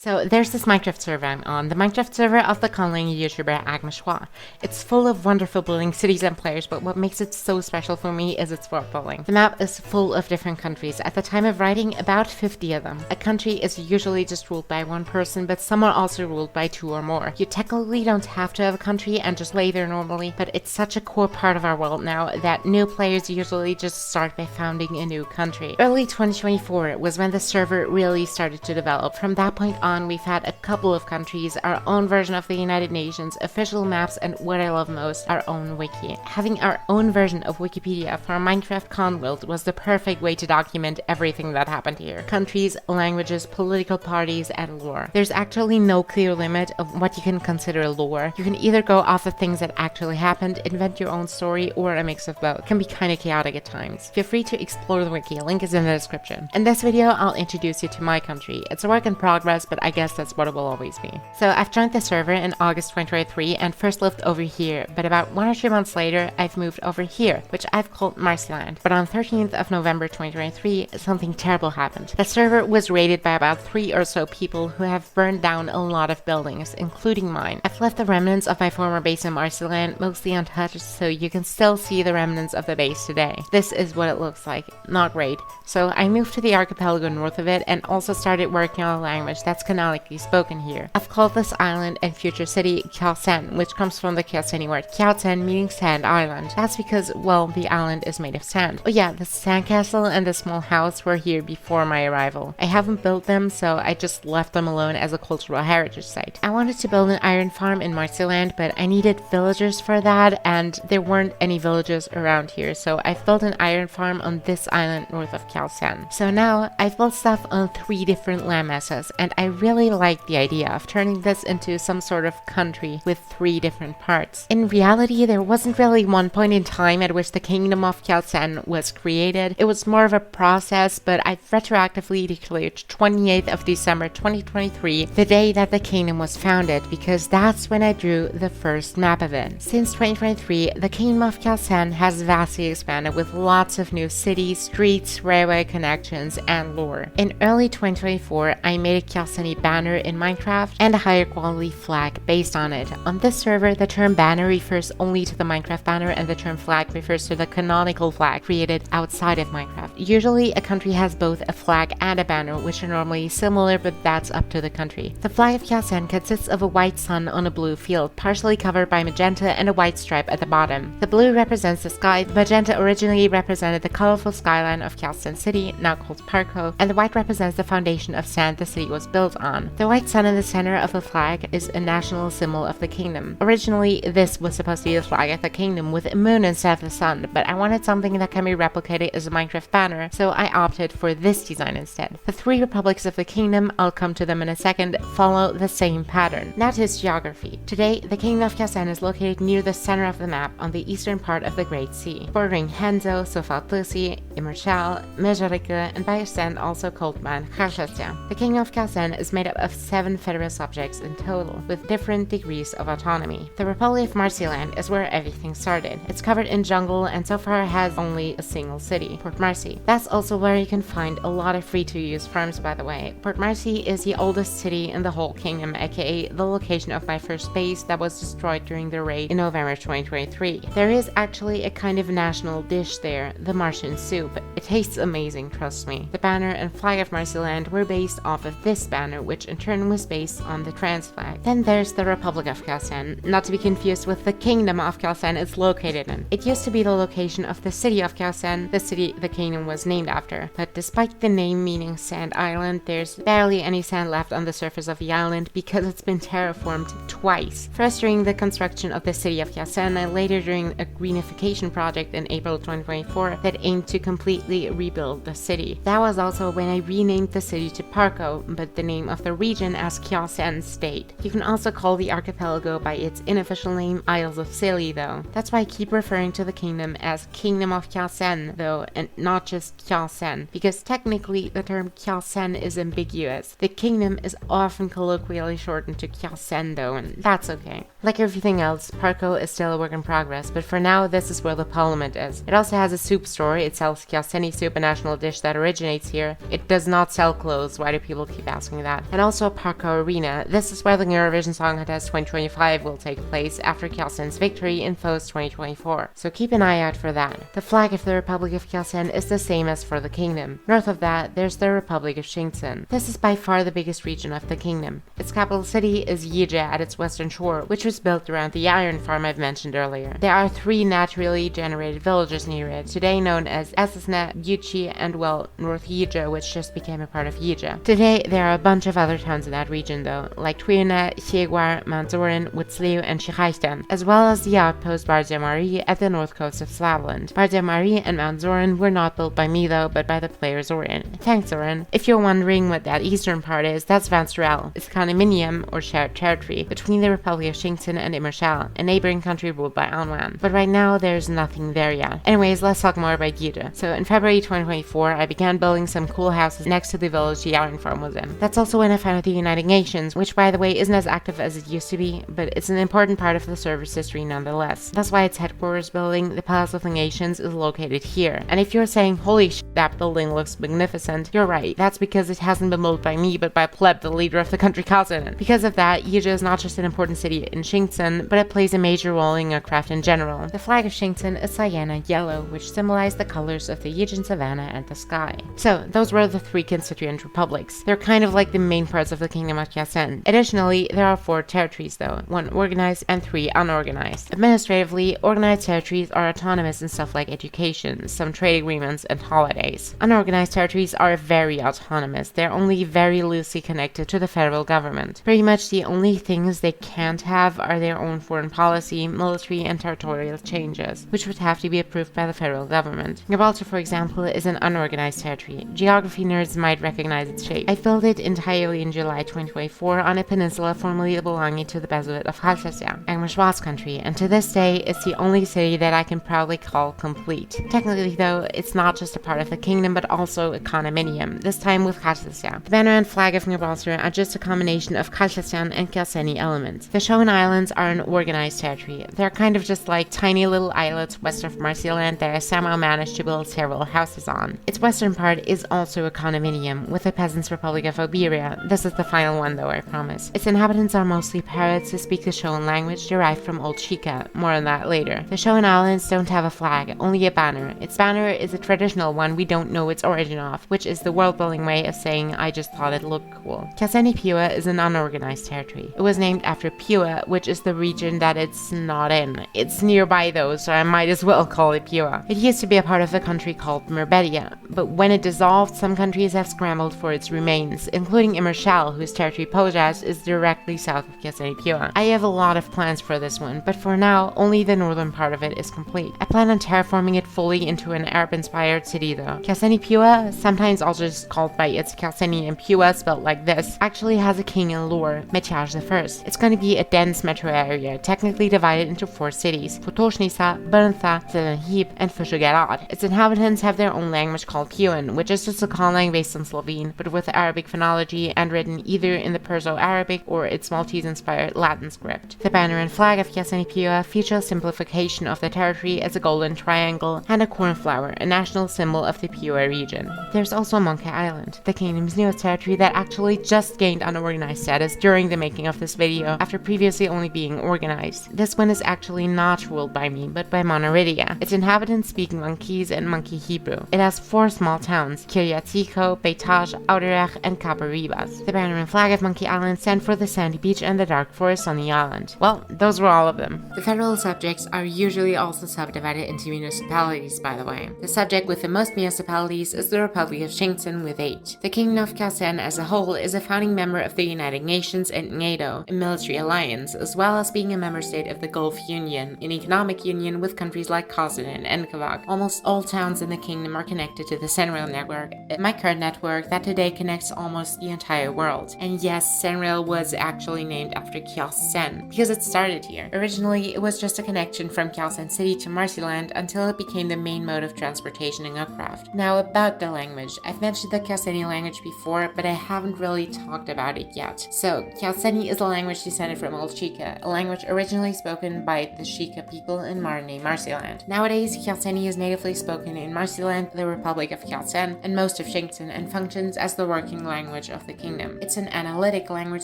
So there's this Minecraft server I'm on, the Minecraft server of the Conlang YouTuber Agmashwa. It's full of wonderful building cities and players, but what makes it so special for me is its world building. The map is full of different countries. At the time of writing, about 50 of them. A country is usually just ruled by one person, but some are also ruled by 2 or more. You technically don't have to have a country and just lay there normally, but it's such a core part of our world now that new players usually just start by founding a new country. Early 2024 was when the server really started to develop. From that point on, we've had a couple of countries, our own version of the United Nations, official maps, and what I love most, our own wiki. Having our own version of Wikipedia for Minecraft Conworld was the perfect way to document everything that happened here. Countries, languages, political parties, and lore. There's actually no clear limit of what you can consider lore. You can either go off of things that actually happened, invent your own story, or a mix of both. It can be kinda chaotic at times. Feel free to explore the wiki, link is in the description. In this video, I'll introduce you to my country. It's a work in progress, but I guess that's what it will always be. So I've joined the server in August 2023 and first lived over here, but about 1 or 2 months later, I've moved over here, which I've called Marcyland. But on 13th of November 2023, something terrible happened. The server was raided by about 3 or so people who have burned down a lot of buildings, including mine. I've left the remnants of my former base in Marcyland mostly untouched, so you can still see the remnants of the base today. This is what it looks like. Not great. So I moved to the archipelago north of it and also started working on a language that's canonically spoken here. I've called this island and future city Kyaw Cen, which comes from the Kyaw Cen word Kyaw Cen, meaning sand island. That's because, well, the island is made of sand. Oh yeah, the sandcastle and the small house were here before my arrival. I haven't built them, so I just left them alone as a cultural heritage site. I wanted to build an iron farm in Marcyland, but I needed villagers for that, and there weren't any villages around here, so I've built an iron farm on this island north of Kyaw Cen. So now, I've built stuff on 3 different landmasses, and I really like the idea of turning this into some sort of country with 3 different parts. In reality, there wasn't really one point in time at which the Kingdom of Kyaw Cen was created. It was more of a process, but I've retroactively declared 28th of December 2023 the day that the kingdom was founded, because that's when I drew the first map of it. Since 2023, the Kingdom of Kyaw Cen has vastly expanded with lots of new cities, streets, railway connections, and lore. In early 2024, I made a Kyaw Cen banner in Minecraft and a higher quality flag based on it. On this server, the term banner refers only to the Minecraft banner and the term flag refers to the canonical flag created outside of Minecraft. Usually, a country has both a flag and a banner, which are normally similar, but that's up to the country. The flag of Kyaw Cen consists of a white sun on a blue field, partially covered by magenta and a white stripe at the bottom. The blue represents the sky, the magenta originally represented the colorful skyline of Kyaw Cen City, now called Parko, and the white represents the foundation of sand the city was built on. The white sun in the center of the flag is a national symbol of the kingdom. Originally, this was supposed to be the flag of the kingdom with a moon instead of the sun, but I wanted something that can be replicated as a Minecraft banner, so I opted for this design instead. The 3 republics of the kingdom, I'll come to them in a second, follow the same pattern. Now to its geography. Today, the Kingdom of Kyaw Cen is located near the center of the map on the eastern part of the Great Sea, bordering Henzo, Sofaltusi, Imershal, Mejarike, and by extent also called Man Khashasya. The Kingdom of Kyaw Cen is made up of 7 federal subjects in total, with different degrees of autonomy. The Republic of Marcyland is where everything started. It's covered in jungle and so far has only a single city, Port Marcy. That's also where you can find a lot of free-to-use farms, by the way. Port Marcy is the oldest city in the whole kingdom, aka the location of my first base that was destroyed during the raid in November 2023. There is actually a kind of national dish there, the Martian soup. It tastes amazing, trust me. The banner and flag of Marcyland were based off of this banner, which in turn was based on the trans flag. Then there's the Republic of Kyaw Cen, not to be confused with the Kingdom of Kyaw Cen it's located in. It used to be the location of the city of Kyaw Cen, the city the kingdom was named after. But despite the name meaning sand island, there's barely any sand left on the surface of the island because it's been terraformed twice. First during the construction of the city of Kyaw Cen and later during a greenification project in April 2024 that aimed to completely rebuild the city. That was also when I renamed the city to Parko, but the name of the region as Kyaw Cen State. You can also call the archipelago by its unofficial name Isles of Scilly though. That's why I keep referring to the kingdom as Kingdom of Kyaw Cen though, and not just Kyaw Cen, because technically the term Kyaw Cen is ambiguous. The kingdom is often colloquially shortened to Kyaw Cen though, and that's okay. Like everything else, Parco is still a work in progress, but for now this is where the parliament is. It also has a soup store. It sells Kyaw Ceni soup, a national dish that originates here. It does not sell clothes. Why do people keep asking that? And also a Parco arena. This is where the Eurovision Song Contest 2025 will take place after Kyaw Cen's victory in FOS 2024. So keep an eye out for that. The flag of the Republic of Kyaw Cen is the same as for the kingdom. North of that, there's the Republic of Kyaw Cen. This is by far the biggest region of the kingdom. Its capital city is Yije at its western shore, which was built around the iron farm I've mentioned earlier. There are 3 naturally generated villages near it, today known as Esesne, Yuchi, and North Yije, which just became a part of Yije. Today, there are a bunch of other towns in that region though, like Tuirne, Hieguar, Mount Zorin, Witzliu, and Schiechten, as well as the outpost Bardia at the north coast of Slavland. Bardia and Mount Zorin were not built by me though, but by the player Zorin. Thanks, Zorin. If you're wondering what that eastern part is, that's Vanstrel. It's condominium, or shared territory, between the Republic of Kyaw Cen and Immershal, a neighboring country ruled by Anwan. But right now, there's nothing there yet. Anyways, let's talk more about Yije. So in February 2024, I began building some cool houses next to the village the iron farm was in. That's also when I founded the United Nations, which by the way isn't as active as it used to be, but it's an important part of the service history nonetheless. That's why its headquarters building, the Palace of the Nations, is located here. And if you're saying, holy sh*, that building looks magnificent, you're right. That's because it hasn't been built by me, but by Pleb, the leader of the country Kyaw Cen. Because of that, Yije is not just an important city in Kyaw Cen, but it plays a major role in aircraft in general. The flag of Kyaw Cen is cyan yellow, which symbolize the colors of the Yijian savanna and the sky. So, those were the 3 constituent republics. They're kind of like the main parts of the Kingdom of Kyaw Cen. Additionally, there are 4 territories though, 1 organized and 3 unorganized. Administratively, organized territories are autonomous in stuff like education, some trade agreements, and holidays. Unorganized territories are very autonomous. They're only very loosely connected to the federal government. Pretty much the only things they can't have are their own foreign policy, military, and territorial changes, which would have to be approved by the federal government. Gibraltar, for example, is an unorganized territory. Geography nerds might recognize its shape. I built it entirely in July 2024 on a peninsula formerly belonging to the Bezoit of Khalkhasia, Agmashwa's country, and to this day, it's the only city that I can proudly call complete. Technically though, it's not just a part of the kingdom, but also a condominium, this time with Khalkhasia. The banner and flag of Gibraltar are just a combination of Khalkhasian and Kyaw Ceni elements. The Shoan Islands are an organized territory. They're kind of just like tiny little islets west of Marseilland that I somehow managed to build several houses on. Its western part is also a condominium, with the Peasants' Republic of Iberia. This is the final one though, I promise. Its inhabitants are mostly parrots who speak the Shoan language derived from Old Chica. More on that later. The Shoan Islands don't have a flag, only a banner. Its banner is a traditional one we don't know its origin of, which is the world-building way of saying I just thought it looked cool. Kyaw Ceni Piwa is an unorganized territory. It was named after Piwa, which is the region that it's not in. It's nearby though, so I might as well call it Piwa. It used to be a part of a country called Merbedia, but when it dissolved, some countries have scrambled for its remains, including Immershal, whose territory Pojas is directly south of Kyaw Ceni Piwa. I have a lot of plans for this one, but for now, only the northern part of it is complete. I plan on terraforming it fully into an Arab-inspired city though. Kyaw Ceni Piwa, sometimes also just called by its Kyaw Ceni and Piwa spelled like this, actually has a king in lore, Metiaj I. It's going to be a dense metro area, technically divided into 4 cities, Futoshnica, Bernta, Zelenhib, and Fushugarad. Its inhabitants have their own language called Piwan, which is just a conlang based on Slovene, but with Arabic phonology and written either in the Perso-Arabic or its Maltese-inspired Latin script. The banner and flag of Kyaw Ceni Piwa feature a simplification of the territory as a golden triangle and a cornflower, a national symbol of the Piwa region. There's also Monkey Island, the kingdom's newest territory that actually just gained unorganized status during the making of this video, after previously only being organized. This one is actually not ruled by me, but by Monoridia. Its inhabitants speak Monkese and Monkey Hebrew. It has 4 small towns, Kiryatiko, Beitaj, Ouderech, and Kaparibas. The banner and flag of Monkey Island stand for the sandy beach and the dark forest on the island. Well, those were all of them. The federal subjects are usually also subdivided into municipalities, by the way. The subject with the most municipalities is the Republic of Kyaw Cen with 8. The Kingdom of Kyaw Cen as a whole is a founding member of the United Nations and NATO, a military alliance, as well as being a member state of the Gulf Union, an economic union with countries like Kosovo and Kavak. Almost all towns in the kingdom are connected to the Senrail network, a microcard network that today connects almost the entire world. And yes, Senrail was actually named after Kyaw Cen, because it started here. Originally, it was just a connection from Kyaw Cen City to Marseilland until it became the main mode of transportation language in Ngakcraft. Now about the language, I've mentioned the Kyaw Cen language before, but I haven't really talked about it yet. So Kyaw Cen is a language descended from Old Shika, a language originally spoken by the Shika people in modern-day Marcyland. Nowadays, Kyaw Cen is natively spoken in Marcyland, the Republic of Kyaw Cen, and most of Xingchen, and functions as the working language of the kingdom. It's an analytic language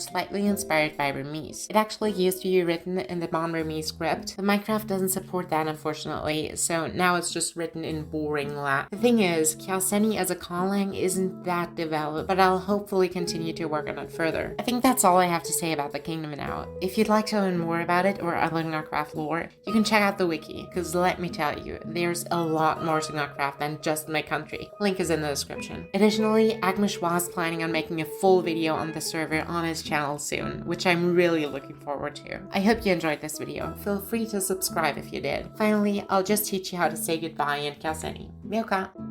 slightly inspired by Burmese. It actually used to be written in the Bon Burmese script, but Minecraft doesn't support that unfortunately, so now it's just written in boring Latin. The thing is, Kyaw Cen as a conlang isn't that developed, but I'll hopefully continue to work on it further. I think that's all I have to say about the kingdom now. If you'd like to learn more about it or other Ngakcraft lore, you can check out the wiki, because let me tell you, there's a lot more to Ngakcraft than just my country. Link is in the description. Additionally, Agmashwa is planning on making a full video on the server on his channel soon, which I'm really looking forward to. I hope you enjoyed this video. Feel free to subscribe if you did. Finally, I'll just teach you how to say goodbye in Kyaw Cen. Myoka!